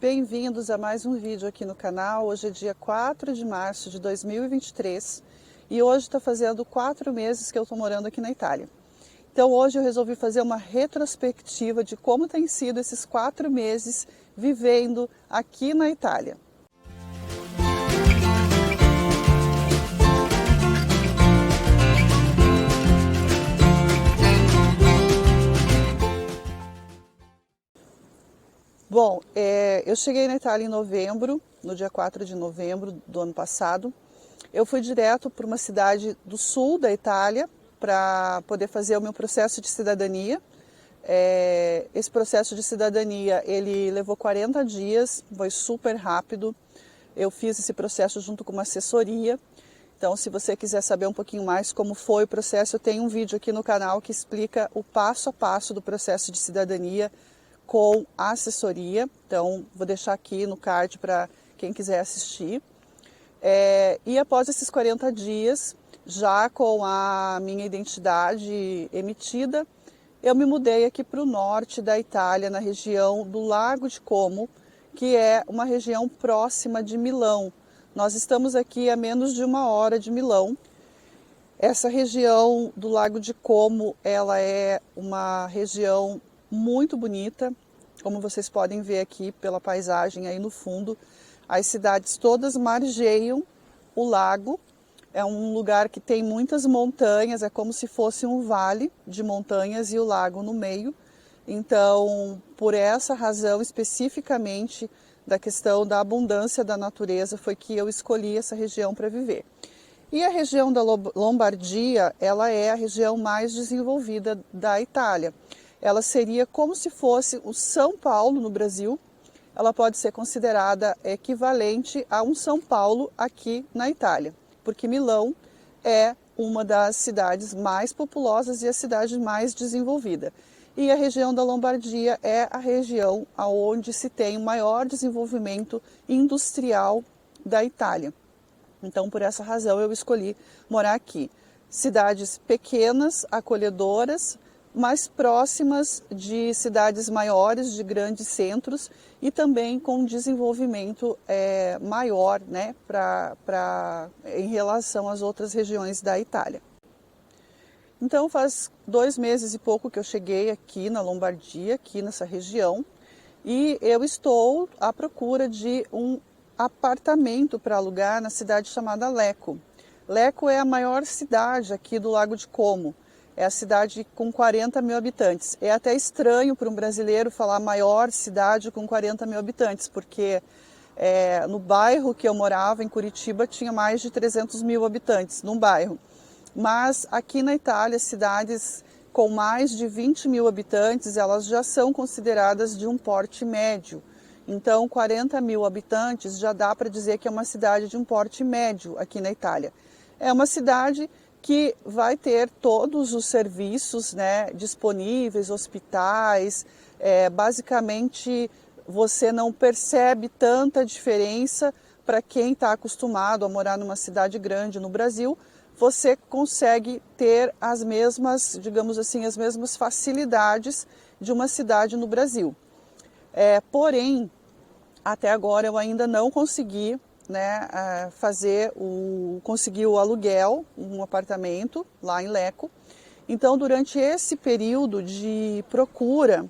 Bem-vindos a mais um vídeo aqui no canal. Hoje é dia 4 de março de 2023 e hoje está fazendo 4 meses que eu estou morando aqui na Itália. Então hoje eu resolvi fazer uma retrospectiva de como tem sido esses 4 meses vivendo aqui na Itália. Bom, eu cheguei na Itália em novembro, no dia 4 de novembro do ano passado. Eu fui direto para uma cidade do sul da Itália para poder fazer o meu processo de cidadania. Esse processo de cidadania, ele levou 40 dias, foi super rápido. Eu fiz esse processo junto com uma assessoria. Então, se você quiser saber um pouquinho mais como foi o processo, eu tenho um vídeo aqui no canal que explica o passo a passo do processo de cidadania com a assessoria. Então, vou deixar aqui no card para quem quiser assistir. E após esses 40 dias, já com a minha identidade emitida, eu me mudei aqui para o norte da Itália, na região do Lago de Como, que é uma região próxima de Milão. Nós estamos aqui a menos de 1 hora de Milão. Essa região do Lago de Como, ela é uma região muito bonita, como vocês podem ver aqui pela paisagem aí no fundo. As cidades todas margeiam o lago. É um lugar que tem muitas montanhas, é como se fosse um vale de montanhas e o lago no meio. Então, por essa razão especificamente da questão da abundância da natureza, foi que eu escolhi essa região para viver. E a região da Lombardia, ela é a região mais desenvolvida da Itália. Ela seria como se fosse o São Paulo no Brasil. Ela pode ser considerada equivalente a um São Paulo aqui na Itália, porque Milão é uma das cidades mais populosas e a cidade mais desenvolvida. E a região da Lombardia é a região onde se tem o maior desenvolvimento industrial da Itália. Então, por essa razão, eu escolhi morar aqui. Cidades pequenas, acolhedoras, mais próximas de cidades maiores, de grandes centros e também com desenvolvimento maior, né, em relação às outras regiões da Itália. Então faz 2 meses e pouco que eu cheguei aqui na Lombardia, aqui nessa região, e eu estou à procura de um apartamento para alugar na cidade chamada Lecco. Lecco é a maior cidade aqui do Lago de Como. É a cidade com 40 mil habitantes. É até estranho para um brasileiro falar maior cidade com 40 mil habitantes, porque no bairro que eu morava, em Curitiba, tinha mais de 300 mil habitantes num bairro. Mas aqui na Itália, cidades com mais de 20 mil habitantes, elas já são consideradas de um porte médio. Então, 40 mil habitantes já dá para dizer que é uma cidade de um porte médio aqui na Itália. É uma cidade que vai ter todos os serviços, né, disponíveis, hospitais. Basicamente, você não percebe tanta diferença para quem está acostumado a morar numa cidade grande no Brasil. Você consegue ter as mesmas, digamos assim, as mesmas facilidades de uma cidade no Brasil. Porém, até agora eu ainda não consegui, né, conseguir o aluguel, um apartamento lá em Lecco. Então, durante esse período de procura,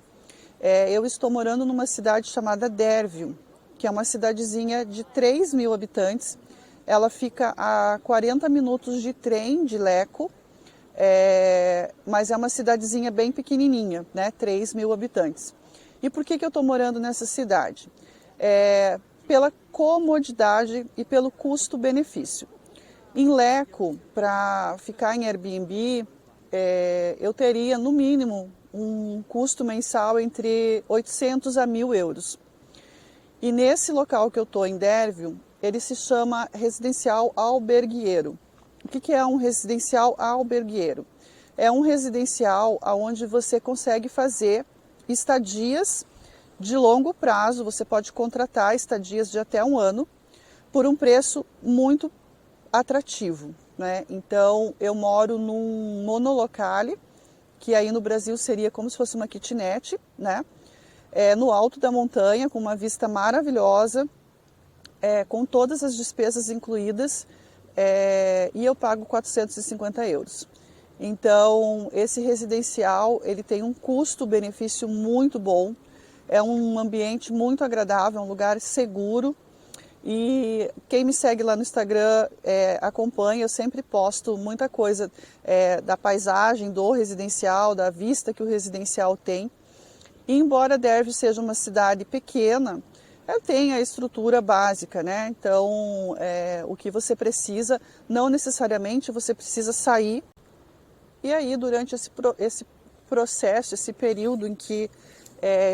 eu estou morando numa cidade chamada Dervio, que é uma cidadezinha de 3 mil habitantes. Ela fica a 40 minutos de trem de Lecco, mas é uma cidadezinha bem pequenininha, né, 3 mil habitantes. E por que eu estou morando nessa cidade? Pela comodidade e pelo custo-benefício. Em Lecco, para ficar em Airbnb, eu teria no mínimo um custo mensal entre 800 a 1.000 euros. E nesse local que eu estou, em Dervio, ele se chama residencial albergueiro. O que é um residencial albergueiro? É um residencial onde você consegue fazer estadias de longo prazo. Você pode contratar estadias de até 1 ano por um preço muito atrativo, né? Então, eu moro num monolocale, que aí no Brasil seria como se fosse uma kitnet, né? no alto da montanha, com uma vista maravilhosa, com todas as despesas incluídas, e eu pago 450 euros. Então, esse residencial, ele tem um custo-benefício muito bom, é um ambiente muito agradável, é um lugar seguro. E quem me segue lá no Instagram acompanha, eu sempre posto muita coisa da paisagem do residencial, da vista que o residencial tem. E embora Derby seja uma cidade pequena, ela tem a estrutura básica, né? Então, o que você precisa, não necessariamente você precisa sair. E aí, durante esse processo, esse período em que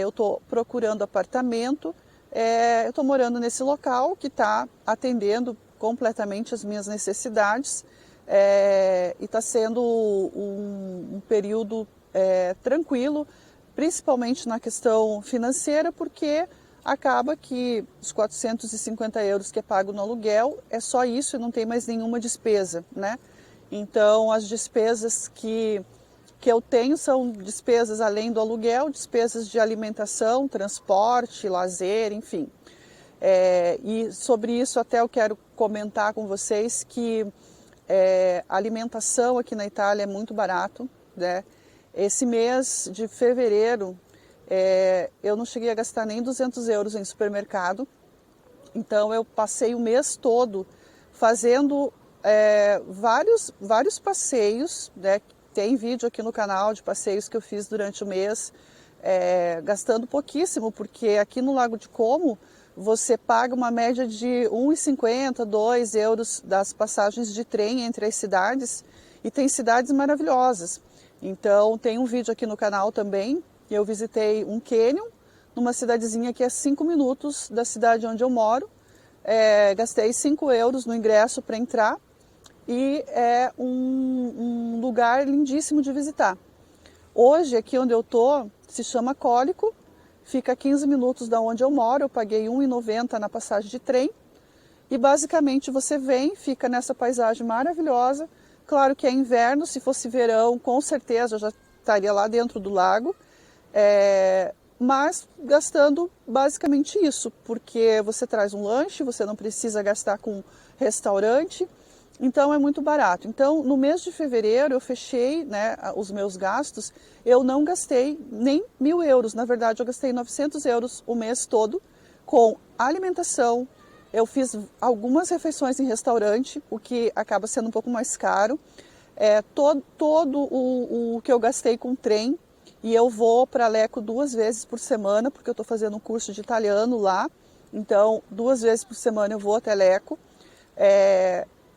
eu estou procurando apartamento, eu estou morando nesse local que está atendendo completamente as minhas necessidades e está sendo um período tranquilo, principalmente na questão financeira, porque acaba que os 450 euros que é pago no aluguel é só isso e não tem mais nenhuma despesa, né? Então, as despesas que eu tenho são despesas além do aluguel, despesas de alimentação, transporte, lazer, enfim. E sobre isso até eu quero comentar com vocês que a alimentação aqui na Itália é muito barato, né? Esse mês de fevereiro eu não cheguei a gastar nem 200 euros em supermercado, então eu passei o mês todo fazendo vários passeios, né? Tem vídeo aqui no canal de passeios que eu fiz durante o mês, gastando pouquíssimo, porque aqui no Lago de Como você paga uma média de 1,50, 2 euros das passagens de trem entre as cidades, e tem cidades maravilhosas. Então tem um vídeo aqui no canal também, que eu visitei um cânion, numa cidadezinha que é 5 minutos da cidade onde eu moro, gastei 5 euros no ingresso para entrar, e é um lugar lindíssimo de visitar. Hoje, aqui onde eu estou, se chama Cólico, fica a 15 minutos da onde eu moro, eu paguei 1,90 na passagem de trem, e basicamente você vem, fica nessa paisagem maravilhosa. Claro que é inverno, se fosse verão, com certeza eu já estaria lá dentro do lago, mas gastando basicamente isso, porque você traz um lanche, você não precisa gastar com restaurante, então é muito barato. Então, no mês de fevereiro eu fechei, né, os meus gastos, eu não gastei nem 1.000 euros, na verdade eu gastei 900 euros o mês todo com alimentação. Eu fiz algumas refeições em restaurante, o que acaba sendo um pouco mais caro. Todo o que eu gastei com trem, e eu vou para Lecco 2 vezes por semana, porque eu estou fazendo um curso de italiano lá, então 2 vezes por semana eu vou até Lecco.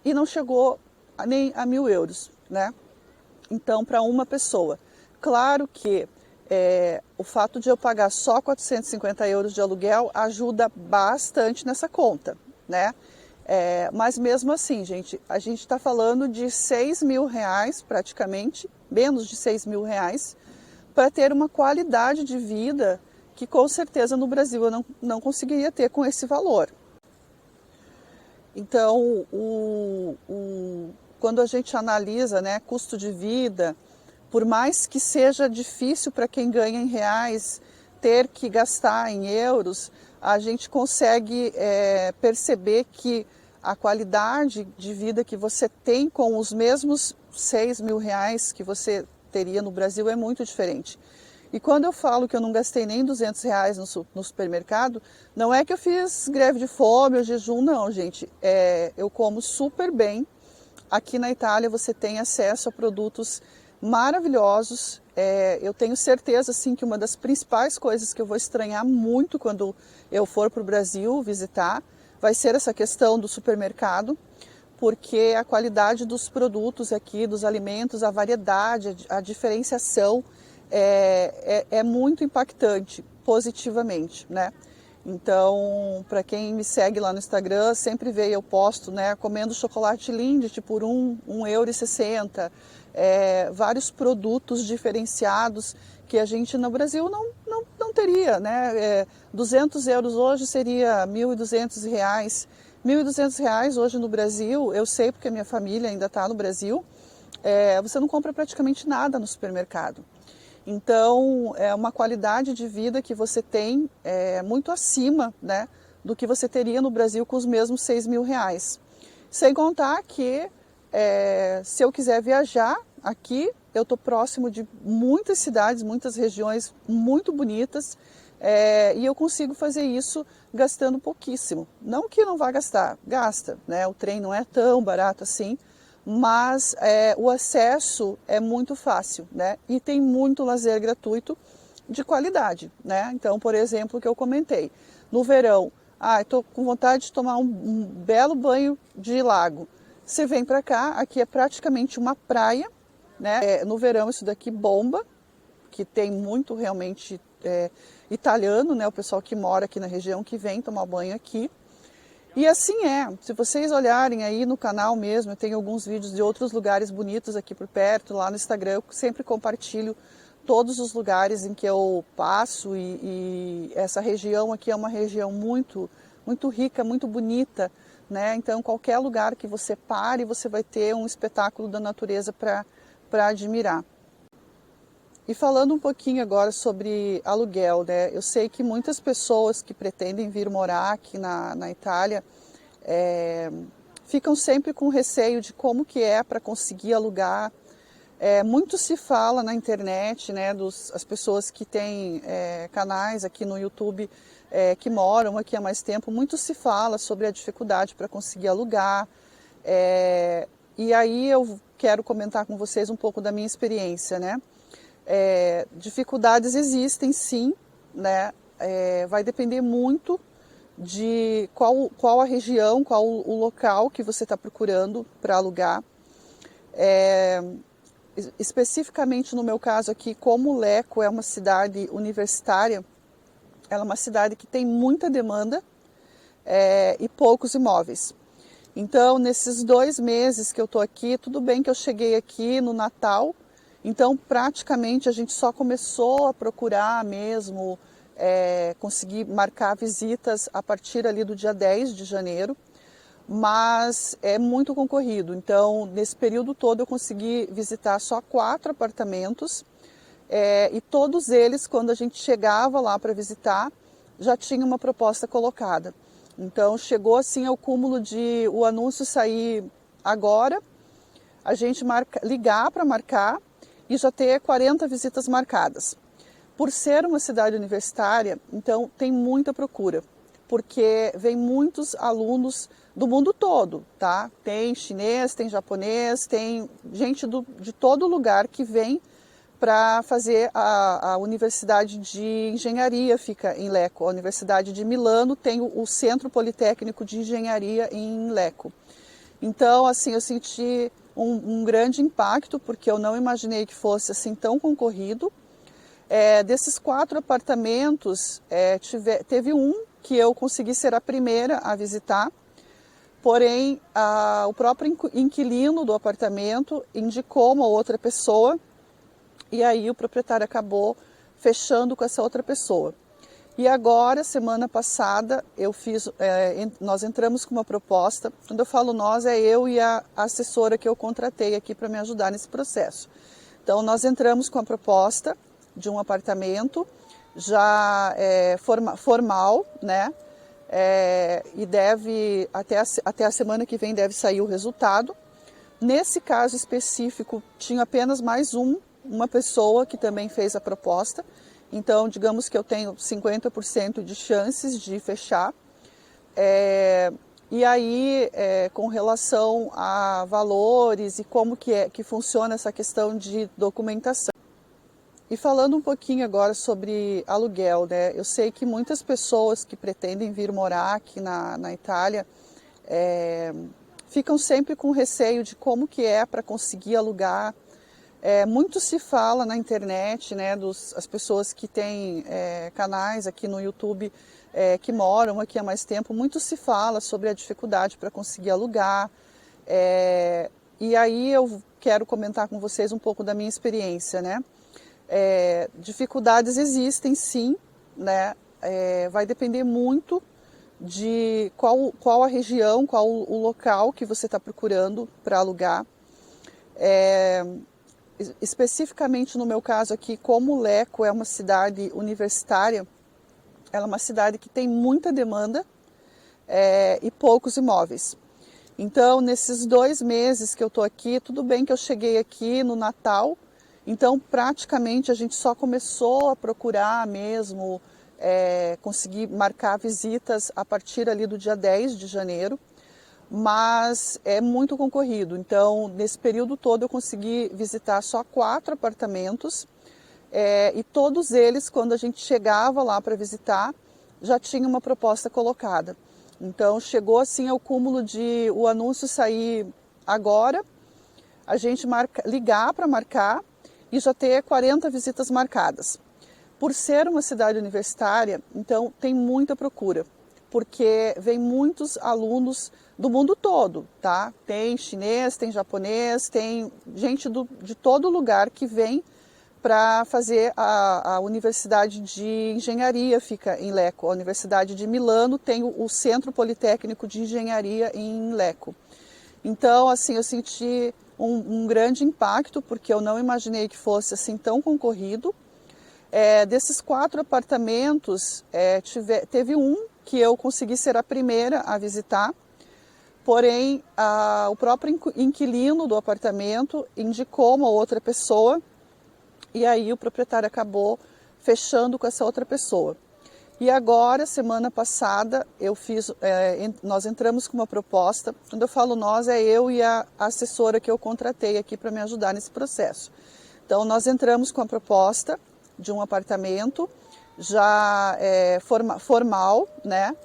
E não chegou nem a 1.000 euros, né? Então, para uma pessoa. Claro que o fato de eu pagar só 450 euros de aluguel ajuda bastante nessa conta, né? Mas mesmo assim, gente, a gente está falando de 6.000 reais praticamente, menos de 6.000 reais, para ter uma qualidade de vida que com certeza no Brasil eu não conseguiria ter com esse valor. Então, quando a gente analisa, né, custo de vida, por mais que seja difícil para quem ganha em reais ter que gastar em euros, a gente consegue perceber que a qualidade de vida que você tem com os mesmos 6.000 reais que você teria no Brasil é muito diferente. E quando eu falo que eu não gastei nem 200 reais no supermercado, não é que eu fiz greve de fome ou jejum, não, gente. Eu como super bem. Aqui na Itália você tem acesso a produtos maravilhosos. Eu tenho certeza, assim, que uma das principais coisas que eu vou estranhar muito quando eu for para o Brasil visitar vai ser essa questão do supermercado, porque a qualidade dos produtos aqui, dos alimentos, a variedade, a diferenciação é muito impactante, positivamente, né? Então, para quem me segue lá no Instagram, sempre vê eu posto, né, comendo chocolate Lindt por €1,60, vários produtos diferenciados que a gente no Brasil não teria, né? 200 euros hoje seria R$1.200. R$1.200 hoje no Brasil, eu sei porque a minha família ainda está no Brasil, você não compra praticamente nada no supermercado. Então, é uma qualidade de vida que você tem muito acima, né, do que você teria no Brasil com os mesmos R$ 6.000. Sem contar que, se eu quiser viajar aqui, eu estou próximo de muitas cidades, muitas regiões muito bonitas, e eu consigo fazer isso gastando pouquíssimo. Não que não vá gastar, gasta, né? O trem não é tão barato assim, mas o acesso é muito fácil, né? E tem muito lazer gratuito de qualidade, né? Então, por exemplo, o que eu comentei, no verão, estou com vontade de tomar um belo banho de lago. Você vem para cá, aqui é praticamente uma praia, né? No verão isso daqui bomba, que tem muito realmente italiano, né? O pessoal que mora aqui na região que vem tomar banho aqui. E assim se vocês olharem aí no canal mesmo, eu tenho alguns vídeos de outros lugares bonitos aqui por perto, lá no Instagram, eu sempre compartilho todos os lugares em que eu passo e essa região aqui é uma região muito, muito rica, muito bonita, né? Então qualquer lugar que você pare, você vai ter um espetáculo da natureza para admirar. E falando um pouquinho agora sobre aluguel, né? Eu sei que muitas pessoas que pretendem vir morar aqui na Itália ficam sempre com receio de como que é para conseguir alugar. Muito se fala na internet, né, as pessoas que têm canais aqui no YouTube que moram aqui há mais tempo, muito se fala sobre a dificuldade para conseguir alugar. E aí eu quero comentar com vocês um pouco da minha experiência, né? Dificuldades existem sim, né? Vai depender muito de qual a região, qual o local que você está procurando para alugar. Especificamente no meu caso aqui, como Lecco é uma cidade universitária, ela é uma cidade que tem muita demanda e poucos imóveis. Então, nesses 2 meses que eu estou aqui, tudo bem que eu cheguei aqui no Natal, então praticamente a gente só começou a procurar mesmo, conseguir marcar visitas a partir ali do dia 10 de janeiro, mas é muito concorrido. Então, nesse período todo eu consegui visitar só 4 apartamentos e todos eles, quando a gente chegava lá para visitar, já tinha uma proposta colocada. Então, chegou assim ao cúmulo de o anúncio sair agora, a gente ligar para marcar e já ter 40 visitas marcadas. Por ser uma cidade universitária, então tem muita procura, porque vem muitos alunos do mundo todo, tá? Tem chinês, tem japonês, tem gente de todo lugar que vem para fazer a Universidade de Engenharia, fica em Lecco. A Universidade de Milano tem o Centro Politécnico de Engenharia em Lecco. Então, assim, eu senti um grande impacto, porque eu não imaginei que fosse assim tão concorrido. Desses 4 apartamentos, teve um que eu consegui ser a primeira a visitar, porém o próprio inquilino do apartamento indicou uma outra pessoa e aí o proprietário acabou fechando com essa outra pessoa. E agora, semana passada, nós entramos com uma proposta. Quando eu falo nós, é eu e a assessora que eu contratei aqui para me ajudar nesse processo. Então, nós entramos com a proposta de um apartamento já formal, né? E deve, até a semana que vem, deve sair o resultado. Nesse caso específico, tinha apenas mais uma pessoa que também fez a proposta. Então, digamos que eu tenho 50% de chances de fechar. E aí, com relação a valores e como que funciona essa questão de documentação. E falando um pouquinho agora sobre aluguel, né? Eu sei que muitas pessoas que pretendem vir morar aqui na Itália ficam sempre com receio de como que é para conseguir alugar. Muito se fala na internet, né, as pessoas que têm canais aqui no YouTube que moram aqui há mais tempo, muito se fala sobre a dificuldade para conseguir alugar. E aí eu quero comentar com vocês um pouco da minha experiência, né? Dificuldades existem sim, né? Vai depender muito de qual a região, qual o local que você está procurando para alugar. especificamente no meu caso aqui, como Leco é uma cidade universitária, ela é uma cidade que tem muita demanda e poucos imóveis. Então, nesses 2 meses que eu estou aqui, tudo bem que eu cheguei aqui no Natal, então praticamente a gente só começou a procurar mesmo, conseguir marcar visitas a partir ali do dia 10 de janeiro, mas é muito concorrido. Então, nesse período todo eu consegui visitar só 4 apartamentos, e todos eles, quando a gente chegava lá para visitar, já tinha uma proposta colocada. Então, chegou assim ao cúmulo de o anúncio sair agora, a gente ligar para marcar e já ter 40 visitas marcadas. Por ser uma cidade universitária, então tem muita procura, porque vem muitos alunos do mundo todo, tá? Tem chinês, tem japonês, tem gente de todo lugar que vem para fazer a Universidade de Engenharia, fica em Lecco. A Universidade de Milano tem o Centro Politécnico de Engenharia em Lecco. Então, assim, eu senti um grande impacto, porque eu não imaginei que fosse assim tão concorrido. Desses 4 apartamentos, teve um que eu consegui ser a primeira a visitar, porém, o próprio inquilino do apartamento indicou uma outra pessoa, e aí o proprietário acabou fechando com essa outra pessoa. E agora, semana passada, nós entramos com uma proposta. Quando eu falo nós, é eu e a assessora que eu contratei aqui para me ajudar nesse processo. Então, nós entramos com a proposta de um apartamento já formal, né?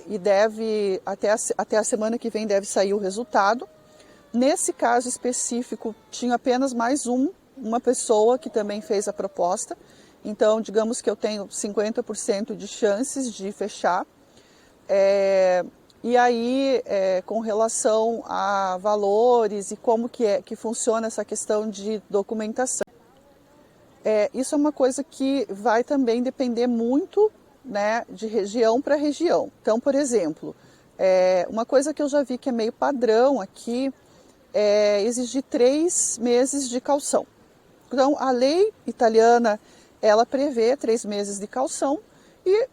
E deve, até a semana que vem, deve sair o resultado. Nesse caso específico, tinha apenas mais uma pessoa que também fez a proposta. Então, digamos que eu tenho 50% de chances de fechar. E aí, com relação a valores e como que funciona essa questão de documentação. Isso é uma coisa que vai também depender muito, né, de região para região. Então, por exemplo, uma coisa que eu já vi que é meio padrão aqui é exigir 3 meses de caução. Então, a lei italiana, ela prevê 3 meses de caução e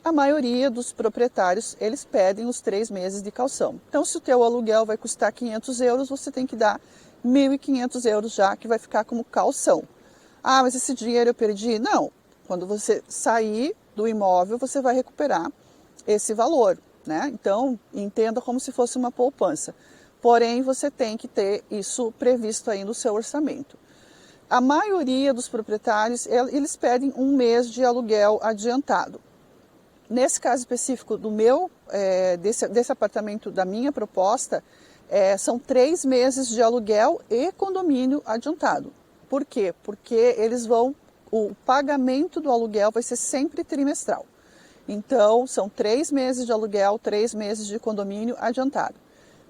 a maioria dos proprietários, eles pedem os 3 meses de caução. Então, se o teu aluguel vai custar 500 euros, você tem que dar 1.500 euros já, que vai ficar como caução. Ah, mas esse dinheiro eu perdi? Não. Quando você sair do imóvel, você vai recuperar esse valor, né? Então, entenda como se fosse uma poupança. Porém, você tem que ter isso previsto aí no seu orçamento. A maioria dos proprietários, eles pedem 1 mês de aluguel adiantado. Nesse caso específico do desse apartamento da minha proposta, são 3 meses de aluguel e condomínio adiantado. Por quê? Porque o pagamento do aluguel vai ser sempre trimestral. Então, são 3 meses de aluguel, 3 meses de condomínio adiantado.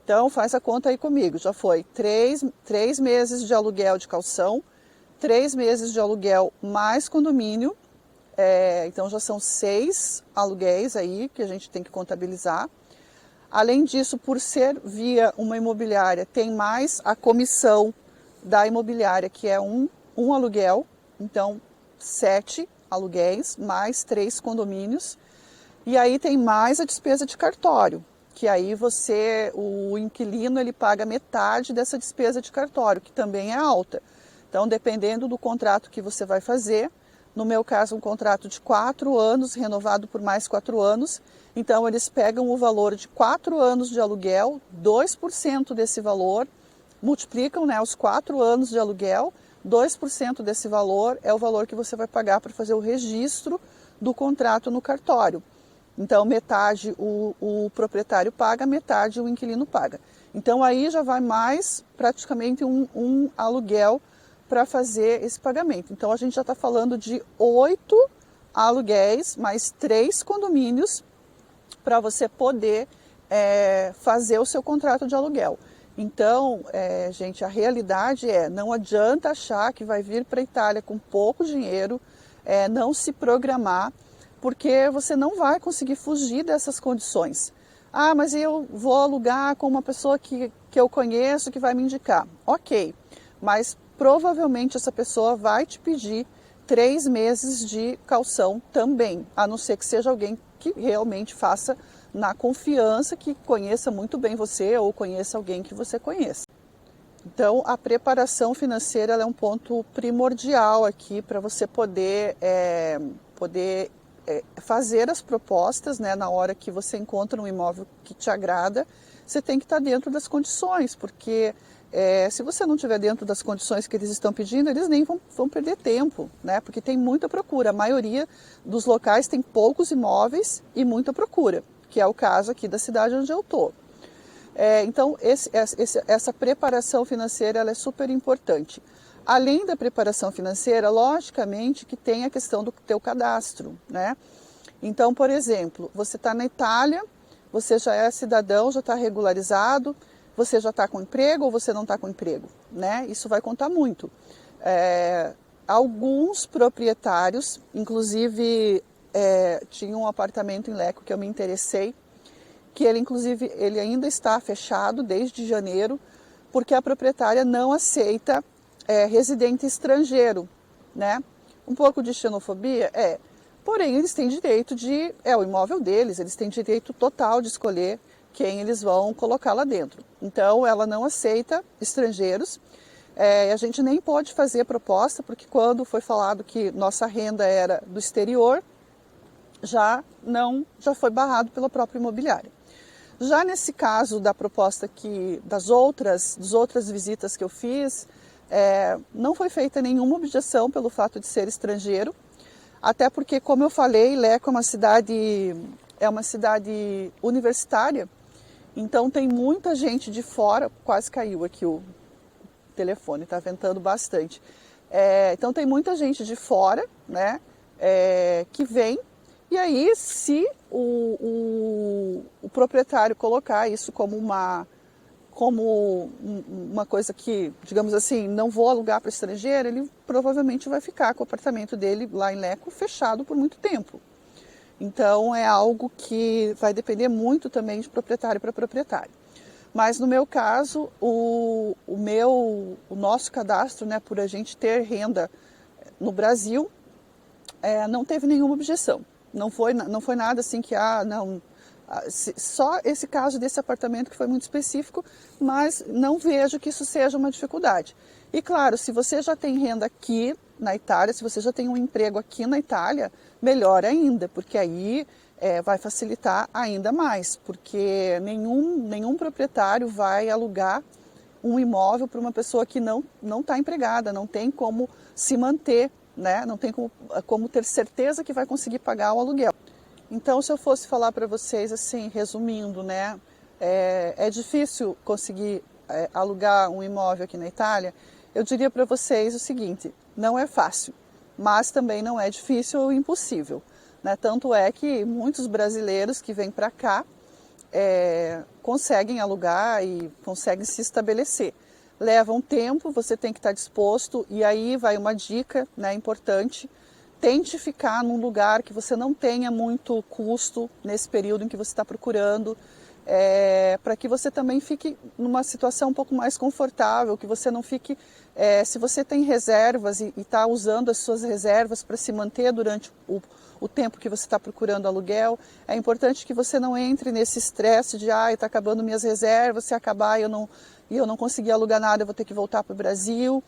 Então, faz a conta aí comigo. Já foi 3 meses de aluguel de caução, 3 meses de aluguel mais condomínio. Então, já são 6 aluguéis aí que a gente tem que contabilizar. Além disso, por ser via uma imobiliária, tem mais a comissão da imobiliária, que é um aluguel. Então, 7 aluguéis, mais 3 condomínios. E aí tem mais a despesa de cartório, que aí o inquilino, ele paga metade dessa despesa de cartório, que também é alta. Então, dependendo do contrato que você vai fazer, no meu caso, um contrato de 4 anos, renovado por mais 4 anos, então eles pegam o valor de 4 anos de aluguel, 2% desse valor, multiplicam, né, os 4 anos de aluguel, 2% desse valor é o valor que você vai pagar para fazer o registro do contrato no cartório. Então, metade o proprietário paga, metade o inquilino paga. Então, aí já vai mais praticamente um aluguel para fazer esse pagamento. Então, a gente já está falando de 8 aluguéis, mais 3 condomínios, para você poder fazer o seu contrato de aluguel. Então, gente, a realidade não adianta achar que vai vir para a Itália com pouco dinheiro, não se programar, porque você não vai conseguir fugir dessas condições. Ah, mas eu vou alugar com uma pessoa que eu conheço, que vai me indicar. Ok, mas provavelmente essa pessoa vai te pedir 3 meses de caução também, a não ser que seja alguém que realmente faça na confiança, que conheça muito bem você ou conheça alguém que você conheça. Então, a preparação financeira ela é um ponto primordial aqui para você poder fazer as propostas, né, na hora que você encontra um imóvel que te agrada. Você tem que estar dentro das condições, porque se você não estiver dentro das condições que eles estão pedindo, eles nem vão perder tempo, né? Porque tem muita procura. A maioria dos locais tem poucos imóveis e muita procura, que é o caso aqui da cidade onde eu estou. Então, essa preparação financeira ela é super importante. Além da preparação financeira, logicamente que tem a questão do teu cadastro, né? Então, por exemplo, você está na Itália, você já é cidadão, já está regularizado, você já está com emprego ou você não está com emprego, né? Isso vai contar muito. Alguns proprietários, inclusive tinha um apartamento em Lecco que eu me interessei, que ele ainda está fechado desde janeiro, porque a proprietária não aceita residente estrangeiro, né? Um pouco de xenofobia? Porém, eles têm direito o imóvel deles, eles têm direito total de escolher quem eles vão colocar lá dentro. Então, ela não aceita estrangeiros. A gente nem pode fazer proposta, porque quando foi falado que nossa renda era do exterior, já foi barrado pela própria imobiliária. Já nesse caso da proposta das outras visitas que eu fiz, não foi feita nenhuma objeção pelo fato de ser estrangeiro, até porque, como eu falei, Lecco é uma cidade universitária, então tem muita gente de fora, quase caiu aqui o telefone, está ventando bastante. Então tem muita gente de fora, né, que vem. E aí, se o proprietário colocar isso como uma coisa que, digamos assim, não vou alugar para estrangeiro, ele provavelmente vai ficar com o apartamento dele lá em Lecco fechado por muito tempo. Então, é algo que vai depender muito também de proprietário para proprietário. Mas no meu caso, o nosso cadastro, né, por a gente ter renda no Brasil, não teve nenhuma objeção. Não foi nada assim que, só esse caso desse apartamento que foi muito específico, mas não vejo que isso seja uma dificuldade. E claro, se você já tem renda aqui na Itália, se você já tem um emprego aqui na Itália, melhor ainda, porque aí vai facilitar ainda mais, porque nenhum proprietário vai alugar um imóvel para uma pessoa que não está empregada, não tem como se manter, né? Não tem como ter certeza que vai conseguir pagar o aluguel. Então, se eu fosse falar para vocês, assim, resumindo, né? É difícil conseguir alugar um imóvel aqui na Itália. Eu diria para vocês o seguinte: não é fácil, mas também não é difícil ou impossível, né? Tanto é que muitos brasileiros que vêm para cá conseguem alugar e conseguem se estabelecer. Leva um tempo, você tem que estar disposto, e aí vai uma dica, né, importante: tente ficar num lugar que você não tenha muito custo nesse período em que você está procurando, para que você também fique numa situação um pouco mais confortável, que você não fique, se você tem reservas e está usando as suas reservas para se manter durante o tempo que você está procurando aluguel, é importante que você não entre nesse estresse de está acabando minhas reservas, se acabar e eu não conseguir alugar nada, eu vou ter que voltar para o Brasil.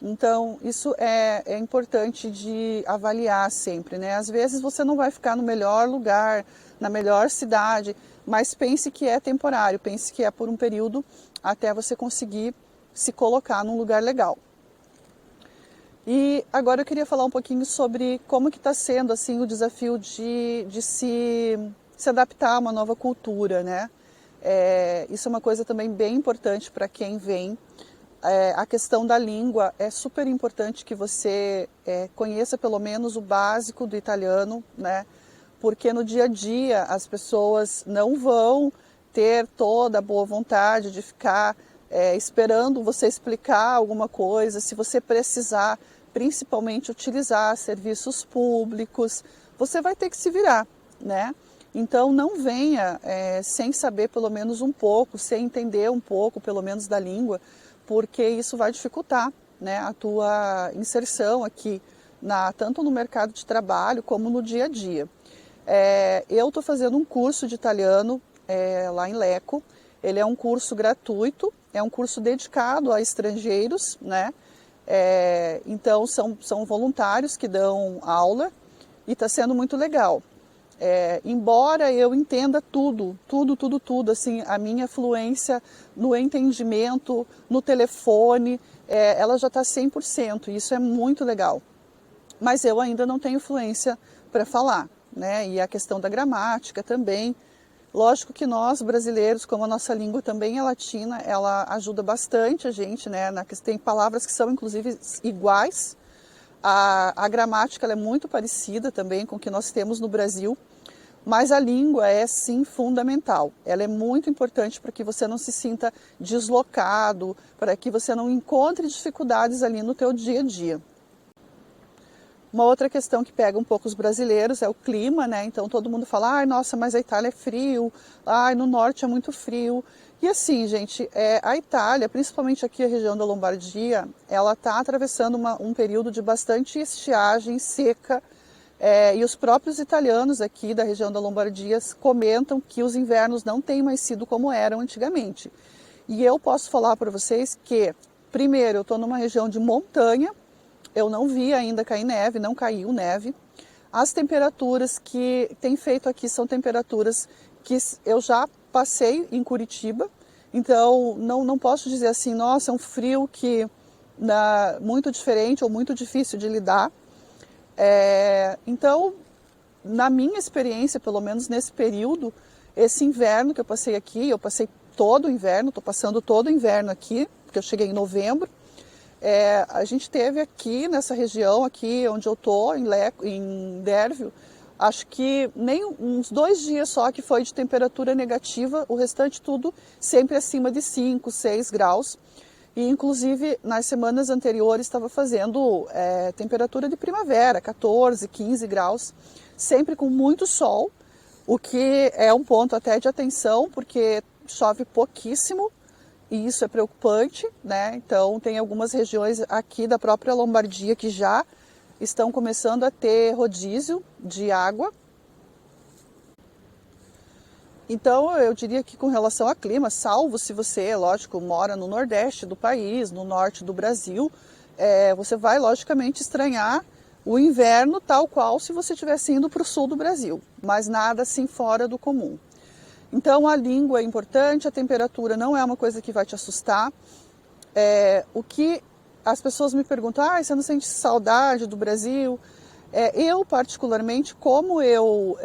Então, isso é importante de avaliar sempre, né? Às vezes você não vai ficar no melhor lugar, na melhor cidade, mas pense que é temporário, pense que é por um período até você conseguir se colocar num lugar legal. E agora eu queria falar um pouquinho sobre como que está sendo assim, o desafio de se adaptar a uma nova cultura, né? Isso é uma coisa também bem importante para quem vem. A questão da língua é super importante que você conheça pelo menos o básico do italiano, né? Porque no dia a dia as pessoas não vão ter toda a boa vontade de ficar esperando você explicar alguma coisa. Se você precisar, principalmente, utilizar serviços públicos, você vai ter que se virar, né? Então não venha sem saber pelo menos um pouco, sem entender um pouco pelo menos da língua, porque isso vai dificultar, né, a tua inserção aqui, tanto no mercado de trabalho como no dia a dia. Eu estou fazendo um curso de italiano lá em Lecco. Ele é um curso gratuito, é um curso dedicado a estrangeiros, né? Então são voluntários que dão aula e está sendo muito legal. Embora eu entenda tudo, assim, a minha fluência no entendimento, no telefone, ela já está 100%, e isso é muito legal. Mas eu ainda não tenho fluência para falar, né? E a questão da gramática também. Lógico que nós, brasileiros, como a nossa língua também é latina, ela ajuda bastante a gente, né? Tem palavras que são, inclusive, iguais. A gramática ela é muito parecida também com o que nós temos no Brasil, mas a língua é, sim, fundamental. Ela é muito importante para que você não se sinta deslocado, para que você não encontre dificuldades ali no teu dia a dia. Uma outra questão que pega um pouco os brasileiros é o clima, né? Então todo mundo fala, ai, nossa, mas a Itália é frio, ai, no norte é muito frio. E assim, gente, a Itália, principalmente aqui a região da Lombardia, ela está atravessando um período de bastante estiagem seca, e os próprios italianos aqui da região da Lombardia comentam que os invernos não têm mais sido como eram antigamente. E eu posso falar para vocês que, primeiro, eu estou numa região de montanha, eu não vi ainda cair neve, não caiu neve. As temperaturas que tem feito aqui são temperaturas que eu já passei em Curitiba, então não posso dizer assim, nossa, é um frio que muito diferente ou muito difícil de lidar. Então, na minha experiência, pelo menos nesse período, esse inverno que eu passei aqui, eu passei todo o inverno, estou passando todo o inverno aqui, porque eu cheguei em novembro. A gente teve aqui nessa região, aqui onde eu estou, em Dervio, acho que nem uns 2 dias só que foi de temperatura negativa, o restante tudo sempre acima de 5, 6 graus. E inclusive nas semanas anteriores estava fazendo temperatura de primavera, 14, 15 graus, sempre com muito sol, o que é um ponto até de atenção, porque chove pouquíssimo. E isso é preocupante, né? Então tem algumas regiões aqui da própria Lombardia que já estão começando a ter rodízio de água. Então eu diria que com relação ao clima, salvo se você, lógico, mora no nordeste do país, no norte do Brasil, você vai logicamente estranhar o inverno tal qual se você estivesse indo para o sul do Brasil, mas nada assim fora do comum. Então a língua é importante, a temperatura não é uma coisa que vai te assustar. O que as pessoas me perguntam, você não sente saudade do Brasil? Eu particularmente, como eu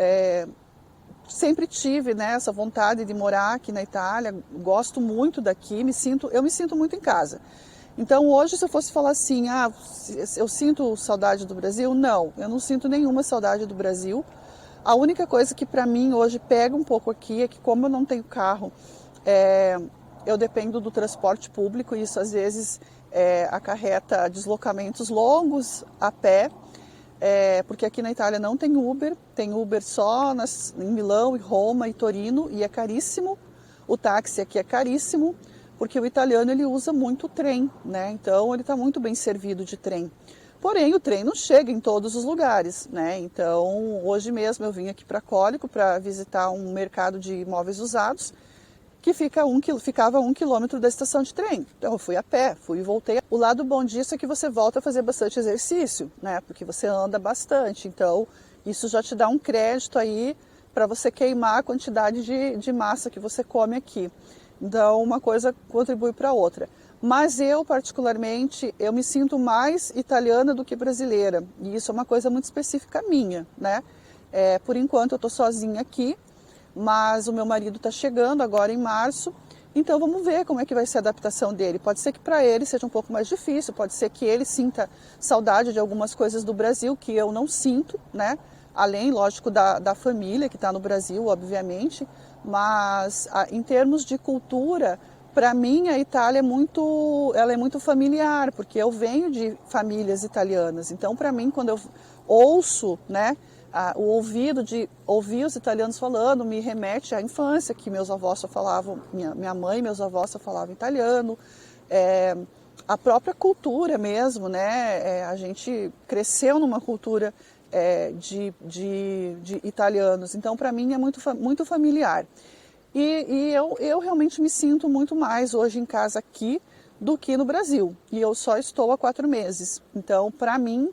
sempre tive, né, essa vontade de morar aqui na Itália, gosto muito daqui, eu me sinto muito em casa. Então hoje se eu fosse falar assim, eu sinto saudade do Brasil? Não, eu não sinto nenhuma saudade do Brasil. A única coisa que para mim hoje pega um pouco aqui é que como eu não tenho carro, eu dependo do transporte público e isso às vezes acarreta deslocamentos longos a pé, porque aqui na Itália não tem Uber só em Milão, e Roma e Torino e é caríssimo. O táxi aqui é caríssimo, porque o italiano ele usa muito o trem, né? Então ele está muito bem servido de trem. Porém, o trem não chega em todos os lugares, né? Então, hoje mesmo eu vim aqui para Cólico para visitar um mercado de imóveis usados que ficava a 1 quilômetro da estação de trem. Então, eu fui a pé, fui e voltei. O lado bom disso é que você volta a fazer bastante exercício, né? Porque você anda bastante. Então, isso já te dá um crédito aí para você queimar a quantidade de massa que você come aqui. Então, uma coisa contribui para a outra. Mas eu, particularmente, eu me sinto mais italiana do que brasileira. E isso é uma coisa muito específica minha, né? Por enquanto eu estou sozinha aqui, mas o meu marido está chegando agora em março. Então vamos ver como é que vai ser a adaptação dele. Pode ser que para ele seja um pouco mais difícil, pode ser que ele sinta saudade de algumas coisas do Brasil que eu não sinto, né? Além, lógico, da família que está no Brasil, obviamente. Mas em termos de cultura, para mim, a Itália ela é muito familiar, porque eu venho de famílias italianas. Então, para mim, quando eu ouço, né, o ouvido de ouvir os italianos falando, me remete à infância, que meus avós só falavam, minha mãe e meus avós só falavam italiano. a própria cultura mesmo, né? A gente cresceu numa cultura de italianos, então para mim é muito familiar. E eu realmente me sinto muito mais hoje em casa aqui do que no Brasil. E eu só estou há 4 meses. Então, para mim,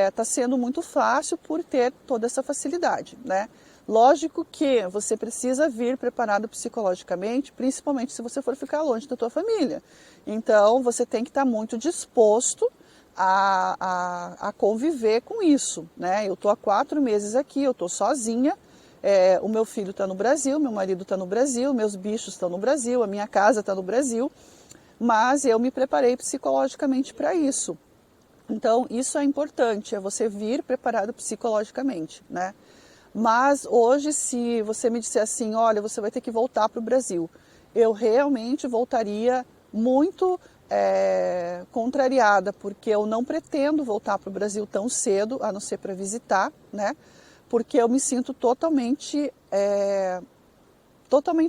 está sendo muito fácil por ter toda essa facilidade, né? Lógico que você precisa vir preparado psicologicamente, principalmente se você for ficar longe da tua família. Então, você tem que estar muito disposto a conviver com isso, né? Eu estou há 4 meses aqui, eu estou sozinha, o meu filho está no Brasil, meu marido está no Brasil, meus bichos estão no Brasil, a minha casa está no Brasil, mas eu me preparei psicologicamente para isso. Então, isso é importante, é você vir preparado psicologicamente, né? Mas hoje, se você me disser assim, olha, você vai ter que voltar para o Brasil, eu realmente voltaria muito contrariada, porque eu não pretendo voltar para o Brasil tão cedo, a não ser para visitar, né? Porque eu me sinto totalmente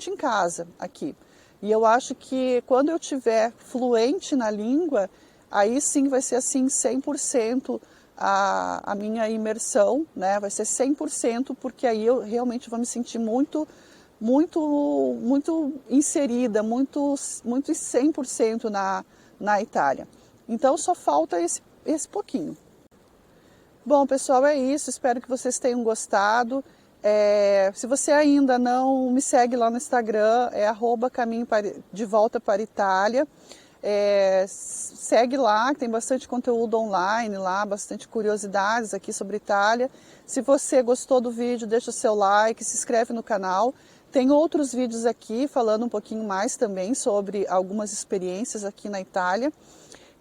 em casa aqui. E eu acho que quando eu tiver fluente na língua, aí sim vai ser assim 100% a minha imersão, né? Vai ser 100%, porque aí eu realmente vou me sentir muito inserida, muito 100% na Itália. Então só falta esse pouquinho. Bom, pessoal, é isso. Espero que vocês tenham gostado. Se você ainda não me segue lá no Instagram, é @caminho de volta para Itália. Segue lá, tem bastante conteúdo online lá, bastante curiosidades aqui sobre Itália. Se você gostou do vídeo, deixa o seu like, se inscreve no canal. Tem outros vídeos aqui falando um pouquinho mais também sobre algumas experiências aqui na Itália.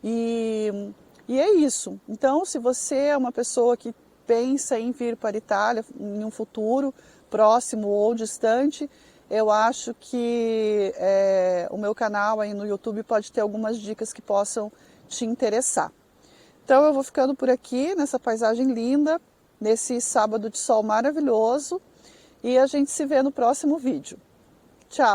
E é isso. Então, se você é uma pessoa que pensa em vir para a Itália em um futuro próximo ou distante, eu acho que o meu canal aí no YouTube pode ter algumas dicas que possam te interessar. Então eu vou ficando por aqui nessa paisagem linda, nesse sábado de sol maravilhoso, e a gente se vê no próximo vídeo. Tchau!